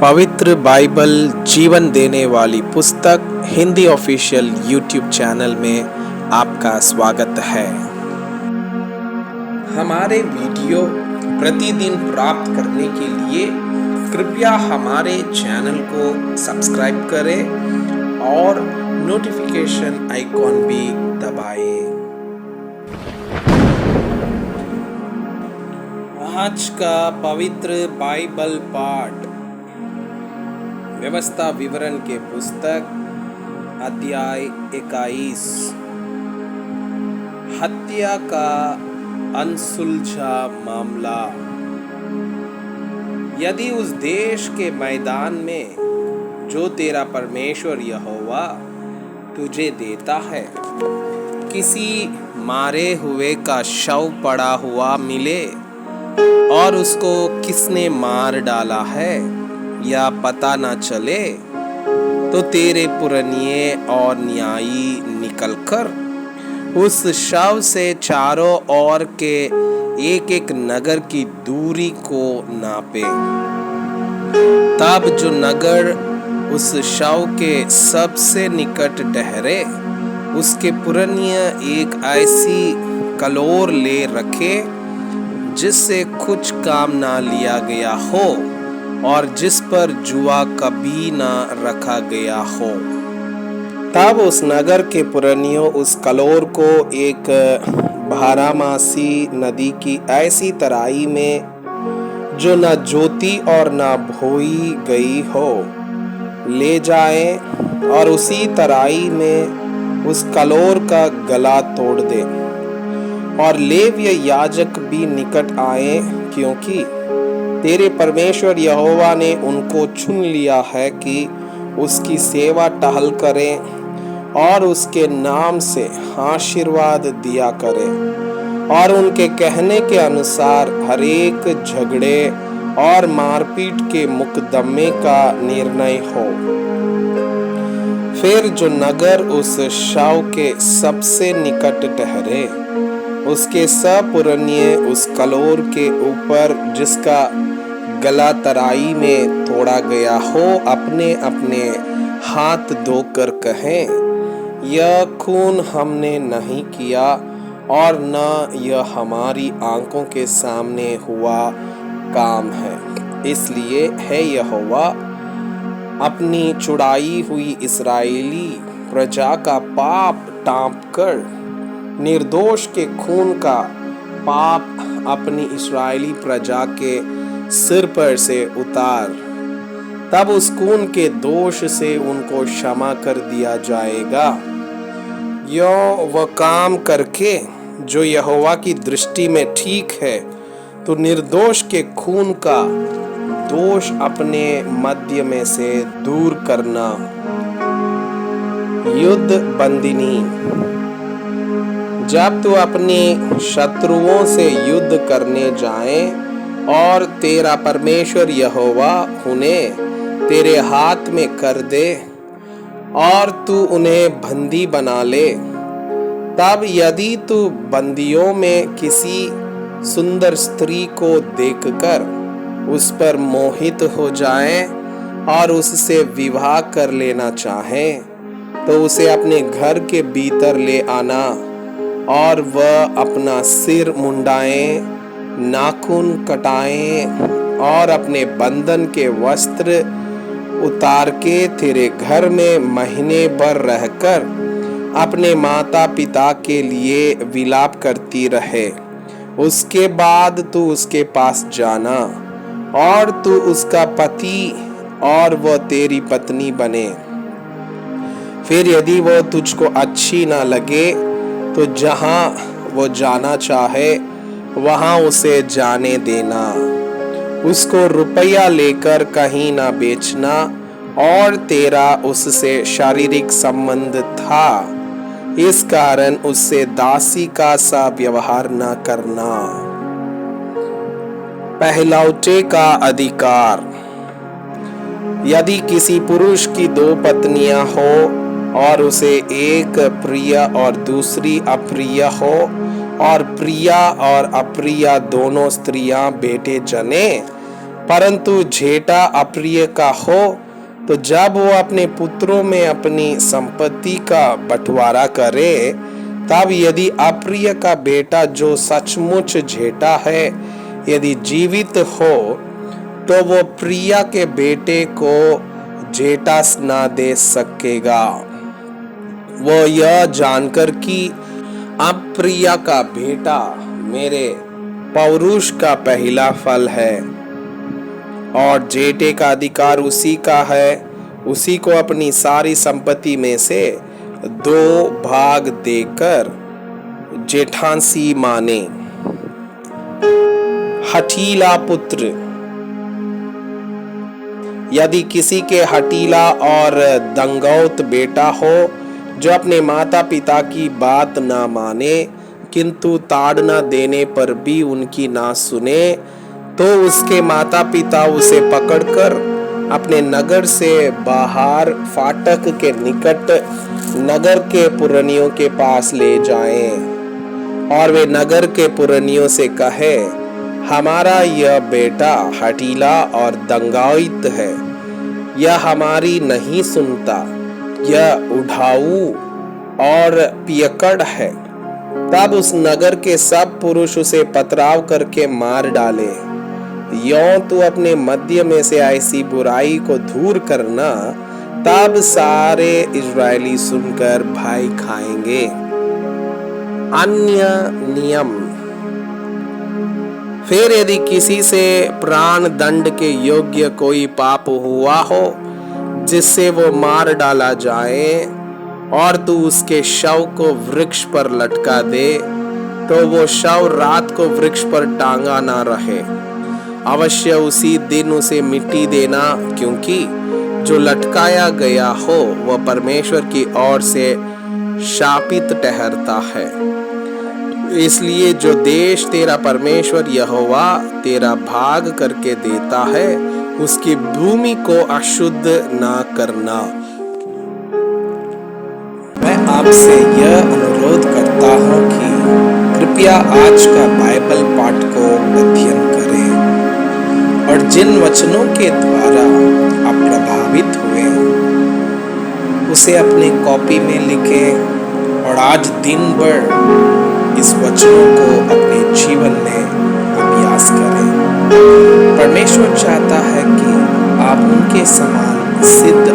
पवित्र बाइबल जीवन देने वाली पुस्तक हिंदी ऑफिशियल यूट्यूब चैनल में आपका स्वागत है। हमारे वीडियो प्रतिदिन प्राप्त करने के लिए कृपया हमारे चैनल को सब्सक्राइब करें और नोटिफिकेशन आइकॉन भी दबाएं। आज का पवित्र बाइबल पाठ व्यवस्था विवरण के पुस्तक अध्याय 21 हत्या का अनसुलझा मामला। यदि उस देश के मैदान में जो तेरा परमेश्वर यहोवा तुझे देता है किसी मारे हुए का शव पड़ा हुआ मिले और उसको किसने मार डाला है या पता न चले, तो तेरे पुरनिये और न्यायी निकलकर उस शव से चारों ओर के एक एक नगर की दूरी को नापे। तब जो नगर उस शव के सबसे निकट ठहरे उसके पुरनिय एक ऐसी कलोर ले रखे जिससे कुछ काम ना लिया गया हो और जिस पर जुआ कभी ना रखा गया हो। तब उस नगर के पुरनियों उस कलोर को एक बारहमासी नदी की ऐसी तराई में जो न जोती और न बोई गई हो ले जाए और उसी तराई में उस कलोर का गला तोड़ दे और लेवीय याजक भी निकट आए, क्योंकि तेरे परमेश्वर यहोवा ने उनको चुन लिया है कि उसकी सेवा टहल करें और उसके नाम से आशीर्वाद दिया करें और उनके कहने के अनुसार हरेक झगड़े और मारपीट के मुकदमे का निर्णय हो। फिर जो नगर उस शव के सबसे निकट ठहरे उसके सब पुरनिये उस कलोर के ऊपर जिसका गला तराई में तोड़ा गया हो अपने अपने हाथ धोकर कहें, यह खून हमने नहीं किया और न यह हमारी आंखों के सामने हुआ काम है। इसलिए है यहोवा अपनी छुड़ाई हुई इस्राएली प्रजा का पाप टांपकर निर्दोष के खून का पाप अपनी इस्राएली प्रजा के सिर पर से उतार। तब उस खून के दोष से उनको क्षमा कर दिया जाएगा। यो वह काम करके जो यहोवा की दृष्टि में ठीक है, तो निर्दोष के खून का दोष अपने मध्य में से दूर करना। युद्ध बंदिनी। जब तू अपने शत्रुओं से युद्ध करने जाए और तेरा परमेश्वर यहोवा उन्हें तेरे हाथ में कर दे और तू उन्हें बंदी बना ले, तब यदि तू बंदियों में किसी सुंदर स्त्री को देखकर उस पर मोहित हो जाए और उससे विवाह कर लेना चाहे, तो उसे अपने घर के भीतर ले आना और वह अपना सिर मुंडाए, नाखून कटाए और अपने बंधन के वस्त्र उतार के तेरे घर में महीने भर रहकर अपने माता पिता के लिए विलाप करती रहे। उसके बाद तू उसके पास जाना और तू उसका पति और वह तेरी पत्नी बने। फिर यदि वह तुझको अच्छी ना लगे तो जहां वो जाना चाहे वहां उसे जाने देना। उसको रुपया लेकर कहीं ना बेचना और तेरा उससे शारीरिक संबंध था, इस कारण उससे दासी का सा व्यवहार न करना। पहलौठे का अधिकार। यदि किसी पुरुष की दो पत्नियां हो और उसे एक प्रिय और दूसरी अप्रिय हो और प्रिया और अप्रिया दोनों स्त्रियां बेटे जने, परंतु जेठा अप्रिय का हो तो जब वो अपने पुत्रों में अपनी संपत्ति का बंटवारा करे, तब यदि अप्रिय का बेटा जो सचमुच जेठा है यदि जीवित हो, तो वो प्रिया के बेटे को जेठा ना दे सकेगा। वो यह जानकर कि अप्रिया का बेटा मेरे पौरुष का पहला फल है और जेठे का अधिकार उसी का है, उसी को अपनी सारी संपत्ति में से 2 भाग देकर जेठांसी माने। हठीला पुत्र, यदि किसी के हठीला और दंगौत बेटा हो जो अपने माता पिता की बात ना माने किंतु ताड़ना देने पर भी उनकी ना सुने, तो उसके माता पिता उसे पकड़कर अपने नगर से बाहर फाटक के निकट नगर के पुरनियों के पास ले जाएं और वे नगर के पुरनियों से कहे, हमारा यह बेटा हठीला और दंगाइत है, यह हमारी नहीं सुनता, यह उठाऊ और पियक्कड़ है। तब उस नगर के सब पुरुष उसे पथराव करके मार डाले। यों तू अपने मध्य में से ऐसी बुराई को दूर करना, तब सारे इजरायली सुनकर भय खाएंगे। अन्य नियम, फिर यदि किसी से प्राण दंड के योग्य कोई पाप हुआ हो जिससे वो मार डाला जाए और तू उसके शव को वृक्ष पर लटका दे, तो वो शव रात को वृक्ष पर टांगा ना रहे, अवश्य उसी दिन उसे मिट्टी देना, क्योंकि जो लटकाया गया हो वह परमेश्वर की ओर से शापित ठहरता है। इसलिए जो देश तेरा परमेश्वर यहोवा तेरा भाग करके देता है, उसकी भूमि को अशुद्ध ना करना। मैं आपसे यह अनुरोध करता हूँ कि कृपया आज का बाइबल पाठ को अध्ययन करें और जिन वचनों के द्वारा आप प्रभावित हुए उसे अपने कॉपी में लिखें और आज दिन भर इस वचनों को अपने जीवन में अभ्यास करें। परमेश्वर चाहता है कि आप उनके समान सिद्ध